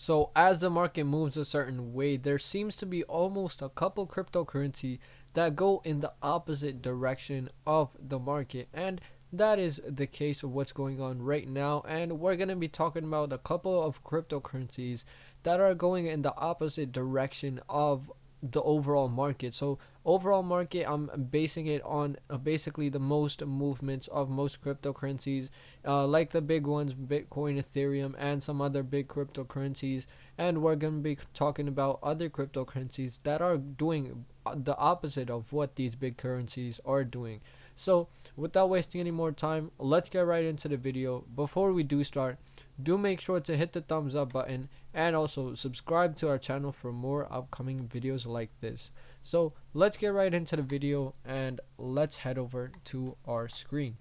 So as the market moves a certain way, there seems to be almost a couple cryptocurrency that go in the opposite direction of the market, and that is the case of what's going on right now. And we're going to be talking about a couple of cryptocurrencies that are going in the opposite direction of the overall market. So overall market, I'm basing it on basically the most movements of most cryptocurrencies, like the big ones, Bitcoin, Ethereum, and some other big cryptocurrencies. And we're going to be talking about other cryptocurrencies that are doing the opposite of what these big currencies are doing. So without wasting any more time, let's get right into the video. Before we do start, do make sure to hit the thumbs up button and also subscribe to our channel for more upcoming videos like this. So let's get right into the video and let's head over to our screen.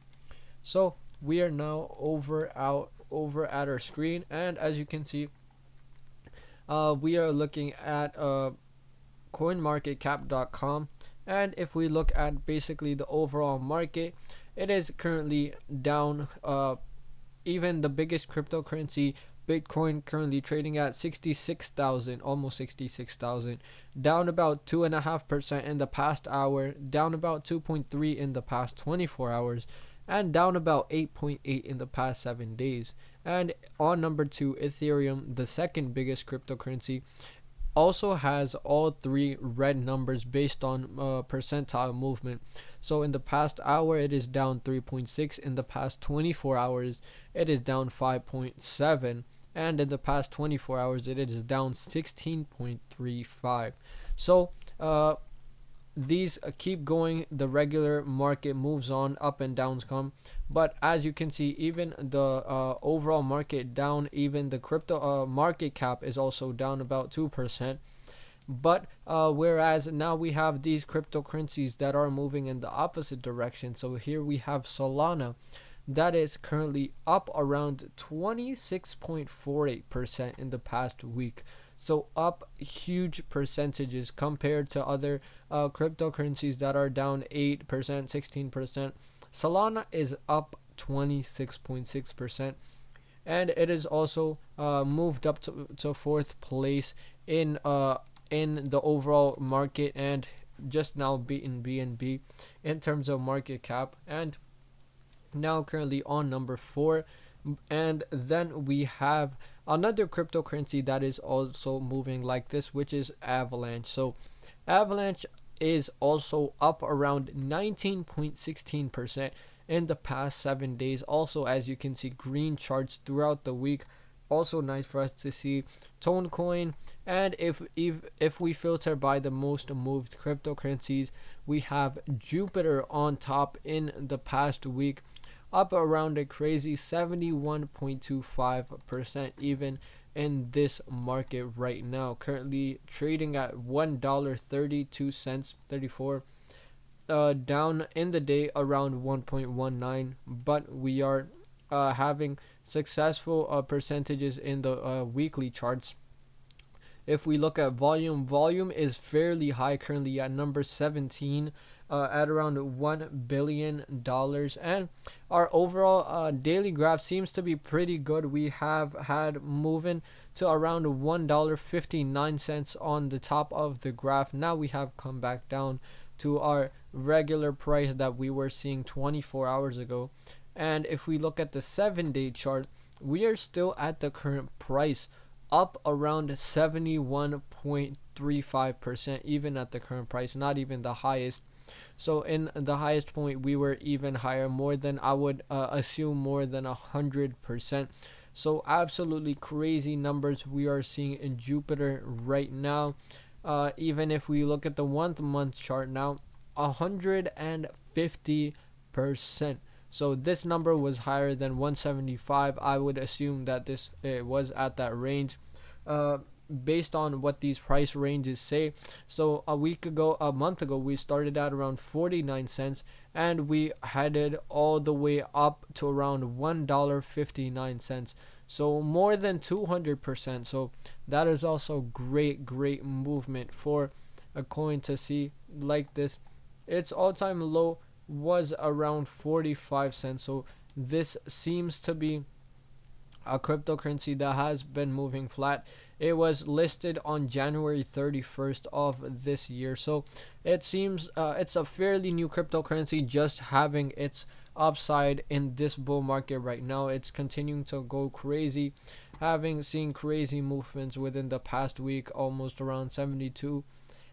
So we are now over at our screen, and as you can see, we are looking at coinmarketcap.com. And if we look at basically the overall market, it is currently down. Even the biggest cryptocurrency, Bitcoin, currently trading at 66,000, almost 66,000, down about 2.5% in the past hour, down about 2.3 in the past 24 hours, and down about 8.8 in the past 7 days. And on number 2, Ethereum, the second biggest cryptocurrency, also has all three red numbers based on percentile movement. So in the past hour, it is down 3.6. In the past 24 hours, it is down 5.7. And in the past 24 hours, it is down 16.35. So these keep going. The regular market moves on, up and downs come, but as you can see, even the overall market down, even the crypto market cap is also down about 2%. But whereas now we have these cryptocurrencies that are moving in the opposite direction. So here we have Solana, that is currently up around 26.48% in the past week. So up huge percentages compared to other cryptocurrencies that are down 8%, 16%. Solana is up 26.6%, and it is also moved up to fourth place in the overall market, and just now beaten BNB in terms of market cap, and now currently on number 4. And then we have another cryptocurrency that is also moving like this, which is Avalanche. So Avalanche is also up around 19.16% in the past 7 days. Also, as you can see, green charts throughout the week. Also nice for us to see. Tonecoin, and if we filter by the most moved cryptocurrencies, we have Jupiter on top in the past week, up around a crazy 71.25% even in this market right now, currently trading at $1.32 34, down in the day around 1.19, but we are having successful percentages in the weekly charts. If we look at volume is fairly high, currently at number 17, at around $1 billion. And our overall daily graph seems to be pretty good. We have had moving to around $1.59 on the top of the graph. Now we have come back down to our regular price that we were seeing 24 hours ago. And if we look at the 7-day chart, we are still at the current price, up around 71.35%, even at the current price, not even the highest. So in the highest point, we were even higher, more than, I would assume, more than 100%. So absolutely crazy numbers we are seeing in Jupiter right now. Even if we look at the 1 month chart now, 150%. So this number was higher than 175. I would assume that this was at that range, based on what these price ranges say. So a month ago, we started at around 49 cents, and we headed all the way up to around $1.59. So more than 200%. So that is also great movement for a coin to see like this. Its all-time low was around 45 cents. So this seems to be a cryptocurrency that has been moving flat. It was listed on January 31st of this year, so it seems it's a fairly new cryptocurrency, just having its upside in this bull market right now. It's continuing to go crazy, having seen crazy movements within the past week, almost around 72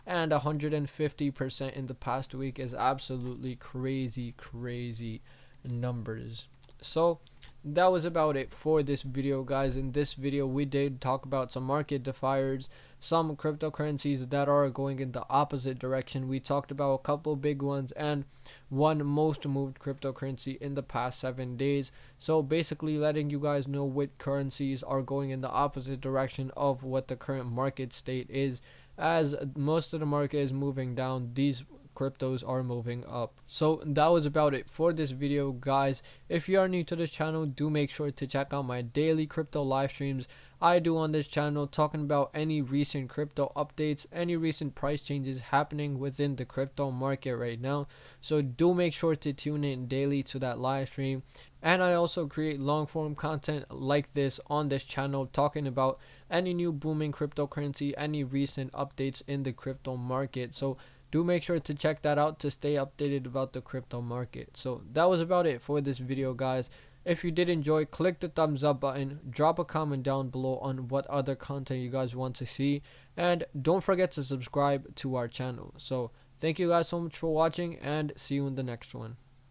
and 150% in the past week is absolutely crazy numbers. So that was about it for this video, guys. In this video we did talk about some market defiers, some cryptocurrencies that are going in the opposite direction. We talked about a couple big ones and one most moved cryptocurrency in the past 7 days. So basically letting you guys know what currencies are going in the opposite direction of what the current market state is. As most of the market is moving down, these cryptos are moving up. So that was about it for this video, guys. If you are new to this channel, do make sure to check out my daily crypto live streams I do on this channel, talking about any recent crypto updates, any recent price changes happening within the crypto market right now. So do make sure to tune in daily to that live stream. And I also create long form content like this on this channel, talking about any new booming cryptocurrency, any recent updates in the crypto market. So do make sure to check that out to stay updated about the crypto market. So that was about it for this video, guys. If you did enjoy, click the thumbs up button, drop a comment down below on what other content you guys want to see, and don't forget to subscribe to our channel. So thank you guys so much for watching, and see you in the next one.